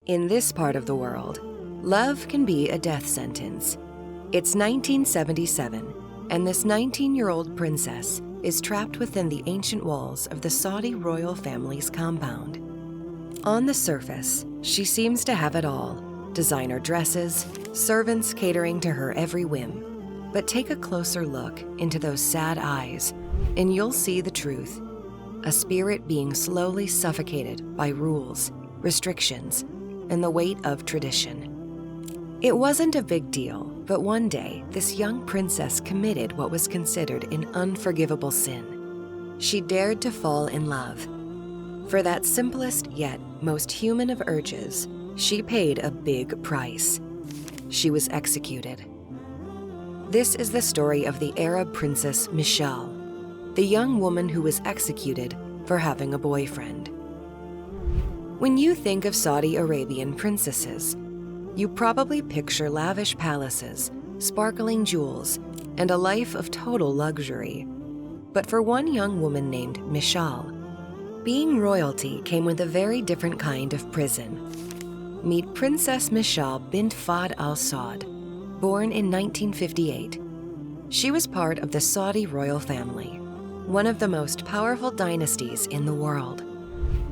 In this part of the world, love can be a death sentence. It's 1977, and this 19-year-old princess is trapped within the ancient walls of the Saudi royal family's compound. On the surface, she seems to have it all: designer dresses, servants catering to her every whim. But take a closer look into those sad eyes, and you'll see the truth. A spirit being slowly suffocated by rules, restrictions, and the weight of tradition. It wasn't a big deal, but one day, this young princess committed what was considered an unforgivable sin. She dared to fall in love. For that simplest yet most human of urges, she paid a big price. She was executed. This is the story of the Arab princess Mishaal, the young woman who was executed for having a boyfriend. When you think of Saudi Arabian princesses, you probably picture lavish palaces, sparkling jewels, and a life of total luxury. But for one young woman named Mishaal, being royalty came with a very different kind of prison. Meet Princess Mishaal bint Fahd al-Saud, born in 1958. She was part of the Saudi royal family, one of the most powerful dynasties in the world.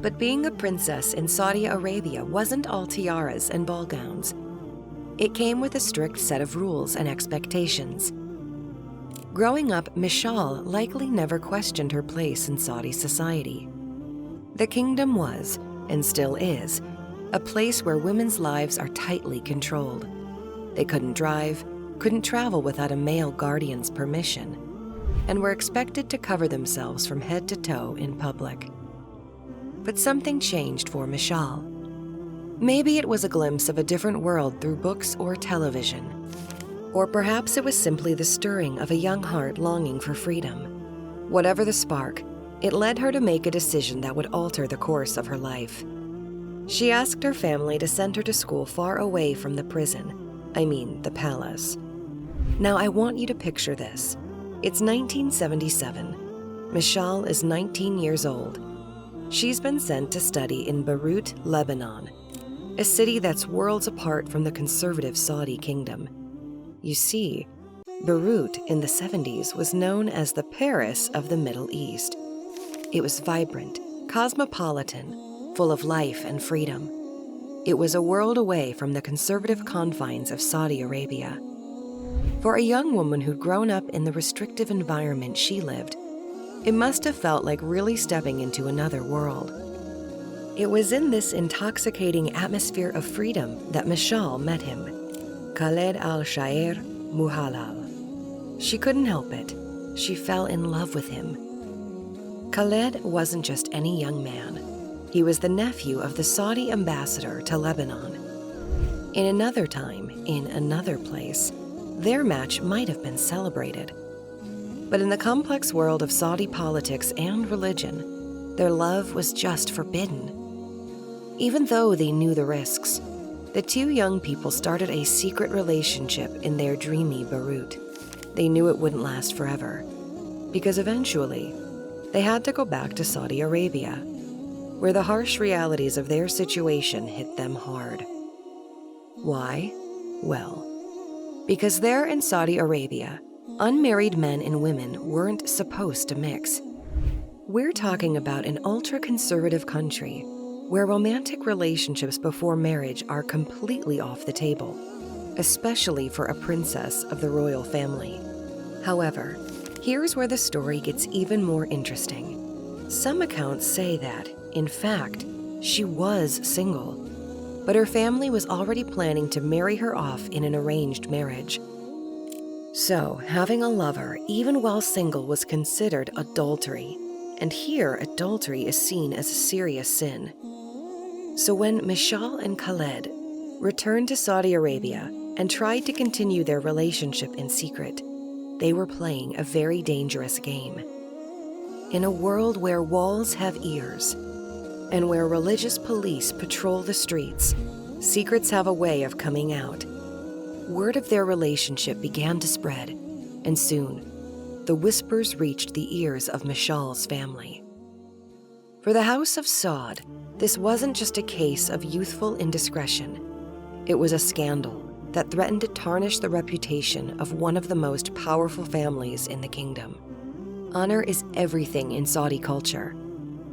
But being a princess in Saudi Arabia wasn't all tiaras and ball gowns. It came with a strict set of rules and expectations. Growing up, Mishaal likely never questioned her place in Saudi society. The kingdom was, and still is, a place where women's lives are tightly controlled. They couldn't drive, couldn't travel without a male guardian's permission, and were expected to cover themselves from head to toe in public. But something changed for Mishaal. Maybe it was a glimpse of a different world through books or television. Or perhaps it was simply the stirring of a young heart longing for freedom. Whatever the spark, it led her to make a decision that would alter the course of her life. She asked her family to send her to school far away from the prison, the palace. Now I want you to picture this. It's 1977. Mishaal is 19 years old. She's been sent to study in Beirut, Lebanon, a city that's worlds apart from the conservative Saudi kingdom. You see, Beirut in the 70s was known as the Paris of the Middle East. It was vibrant, cosmopolitan, full of life and freedom. It was a world away from the conservative confines of Saudi Arabia. For a young woman who'd grown up in the restrictive environment she lived, it must have felt like really stepping into another world. It was in this intoxicating atmosphere of freedom that Mishaal met him, Khaled al-Shair Muhalal. She couldn't help it. She fell in love with him. Khaled wasn't just any young man. He was the nephew of the Saudi ambassador to Lebanon. In another time, in another place, their match might have been celebrated. But in the complex world of Saudi politics and religion, their love was just forbidden. Even though they knew the risks, the two young people started a secret relationship in their dreamy Beirut. They knew it wouldn't last forever, because eventually, they had to go back to Saudi Arabia, where the harsh realities of their situation hit them hard. Why? Well, because there in Saudi Arabia, unmarried men and women weren't supposed to mix. We're talking about an ultra-conservative country where romantic relationships before marriage are completely off the table, especially for a princess of the royal family. However, here's where the story gets even more interesting. Some accounts say that, in fact, she was single, but her family was already planning to marry her off in an arranged marriage. So, having a lover, even while single, was considered adultery, and here adultery is seen as a serious sin. So when Mishaal and Khaled returned to Saudi Arabia and tried to continue their relationship in secret, they were playing a very dangerous game. In a world where walls have ears, and where religious police patrol the streets, secrets have a way of coming out. Word of their relationship began to spread, and soon, the whispers reached the ears of Mishaal's family. For the House of Saud, This wasn't just a case of youthful indiscretion. It was a scandal that threatened to tarnish the reputation of one of the most powerful families in the kingdom. Honor is everything in Saudi culture,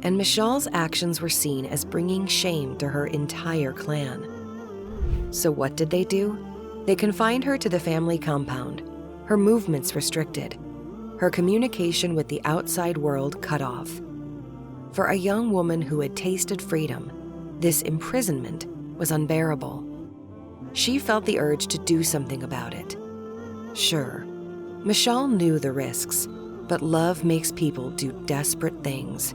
and Mishaal's actions were seen as bringing shame to her entire clan. So what did they do? They confined her to the family compound, her movements restricted, her communication with the outside world cut off. For a young woman who had tasted freedom, this imprisonment was unbearable. She felt the urge to do something about it. Sure, Mishaal knew the risks, but love makes people do desperate things.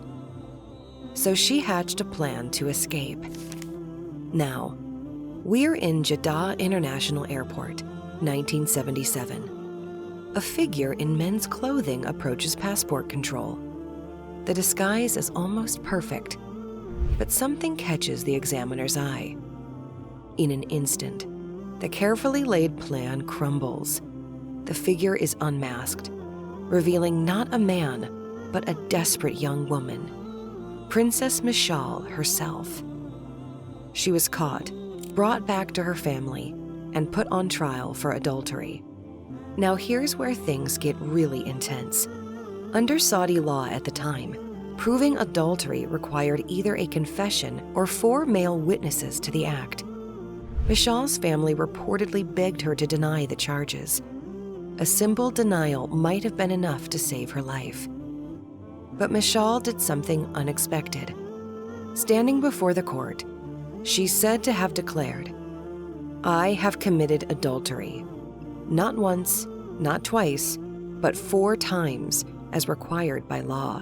So she hatched a plan to escape. Now, we're in Jeddah International Airport, 1977. A figure in men's clothing approaches passport control. The disguise is almost perfect, but something catches the examiner's eye. In an instant, the carefully laid plan crumbles. The figure is unmasked, revealing not a man, but a desperate young woman, Princess Mishaal herself. She was caught, brought back to her family, and put on trial for adultery. Now here's where things get really intense. Under Saudi law at the time, proving adultery required either a confession or 4 male witnesses to the act. Mishaal's family reportedly begged her to deny the charges. A simple denial might have been enough to save her life. But Mishaal did something unexpected. Standing before the court, she's said to have declared, "I have committed adultery. Not once, not twice, but 4 times as required by law."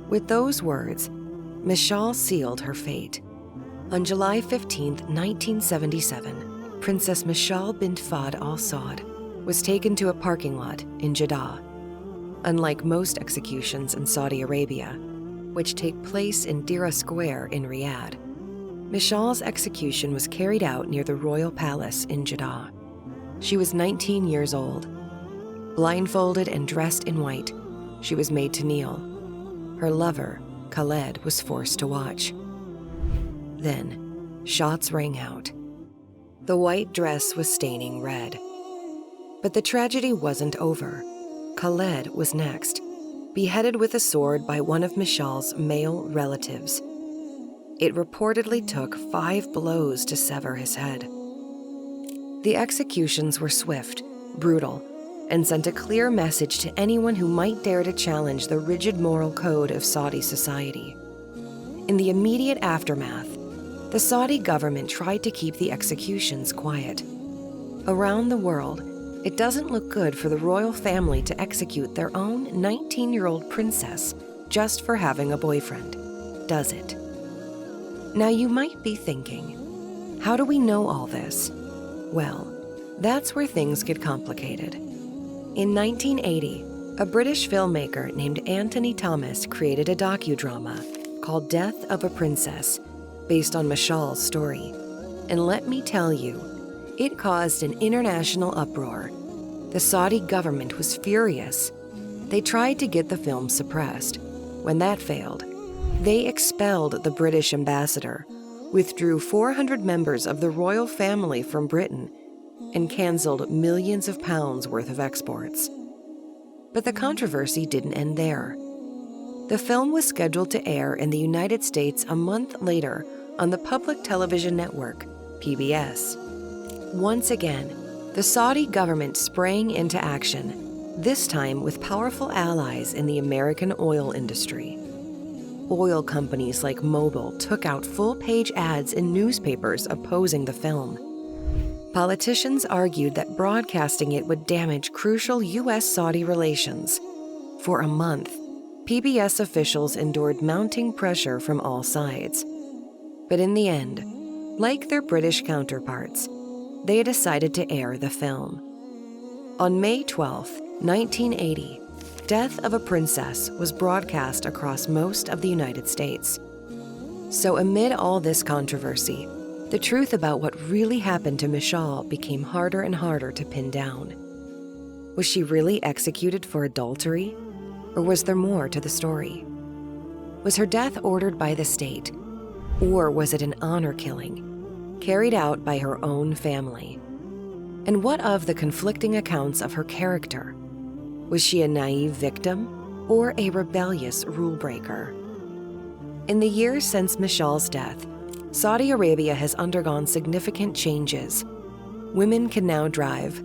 With those words, Mishaal sealed her fate. On July 15, 1977, Princess Mishaal bint Fahd Al Saud was taken to a parking lot in Jeddah. Unlike most executions in Saudi Arabia, which take place in Dira Square in Riyadh, Mishaal's execution was carried out near the Royal Palace in Jeddah. She was 19 years old. Blindfolded and dressed in white, she was made to kneel. Her lover, Khaled, was forced to watch. Then, shots rang out. The white dress was staining red. But the tragedy wasn't over. Khaled was next, beheaded with a sword by one of Mishaal's male relatives. It reportedly took 5 blows to sever his head. The executions were swift, brutal, and sent a clear message to anyone who might dare to challenge the rigid moral code of Saudi society. In the immediate aftermath, the Saudi government tried to keep the executions quiet. Around the world, it doesn't look good for the royal family to execute their own 19-year-old princess just for having a boyfriend, does it? Now you might be thinking, how do we know all this? Well, that's where things get complicated. In 1980, a British filmmaker named Anthony Thomas created a docudrama called Death of a Princess, based on Mishaal's story. And let me tell you, it caused an international uproar. The Saudi government was furious. They tried to get the film suppressed. When that failed, they expelled the British ambassador, withdrew 400 members of the royal family from Britain, and canceled millions of pounds worth of exports. But the controversy didn't end there. The film was scheduled to air in the United States a month later on the public television network, PBS. Once again, the Saudi government sprang into action, this time with powerful allies in the American oil industry. Oil companies like Mobil took out full-page ads in newspapers opposing the film. Politicians argued that broadcasting it would damage crucial U.S.-Saudi relations. For a month, PBS officials endured mounting pressure from all sides. But in the end, like their British counterparts, they decided to air the film. On May 12, 1980, Death of a Princess was broadcast across most of the United States. So amid all this controversy, the truth about what really happened to Mishaal became harder and harder to pin down. Was she really executed for adultery? Or was there more to the story? Was her death ordered by the state? Or was it an honor killing, carried out by her own family? And what of the conflicting accounts of her character? Was she a naive victim or a rebellious rule breaker? In the years since Mishaal's death, Saudi Arabia has undergone significant changes. Women can now drive,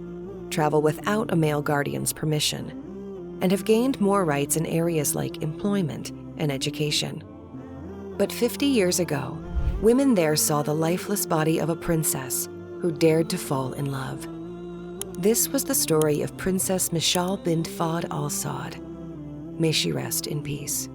travel without a male guardian's permission, and have gained more rights in areas like employment and education. But 50 years ago, women there saw the lifeless body of a princess who dared to fall in love. This was the story of Princess Mishaal bint Fahd al-Saud. May she rest in peace.